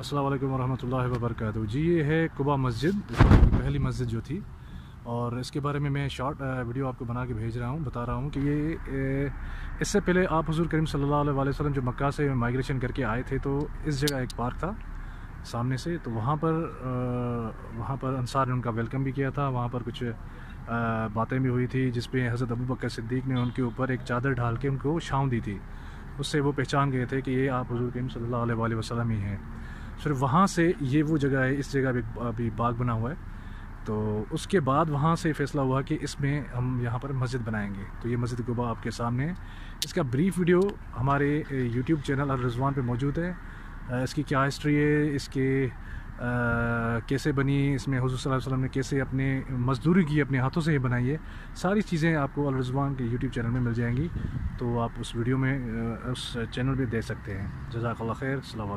अस्सलाम वालेकुम रहमतुल्लाहि व बरकातहू। जी ये है कुबा मस्जिद, इस्लाम की पहली मस्जिद जो थी, और इसके बारे में मैं शॉर्ट वीडियो आपको बना के भेज रहा हूँ, बता रहा हूँ कि ये इससे पहले आप हुज़ूर करीम सल्लल्लाहु अलैहि वसल्लम जो मक्का से माइग्रेशन करके आए थे, तो इस जगह एक पार्क था सामने से, तो वहाँ पर अंसार ने उनका वेलकम भी किया था। वहाँ पर कुछ बातें भी हुई थी जिसपे हज़रत अबू बकर सिद्दीक़ ने उनके ऊपर एक चादर ढाल के उनको छाँव दी थी। उससे वो पहचान गए थे कि ये आप हुज़ूर करीम सल्लल्लाहु अलैहि वसल्लम ही हैं। फिर वहाँ से ये वो जगह है, इस जगह भी अभी बाग बना हुआ है। तो उसके बाद वहाँ से फ़ैसला हुआ कि इसमें हम यहाँ पर मस्जिद बनाएंगे। तो ये मस्जिद कुबा आपके सामने है। इसका ब्रीफ वीडियो हमारे यूट्यूब चैनल अल रिज़वान पे मौजूद है। इसकी क्या हिस्ट्री है, इसके कैसे बनी, इसमें हुज़ूर सल्लल्लाहु अलैहि वसल्लम ने कैसे अपने मज़दूरी की, अपने हाथों से ये बनाई है, सारी चीज़ें आपको अल रिज़वान के यूट्यूब चैनल में मिल जाएंगी। तो आप उस वीडियो में उस चैनल पे देख सकते हैं। जज़ाकल्लाह खैर। अस्सलाम वालेकुम।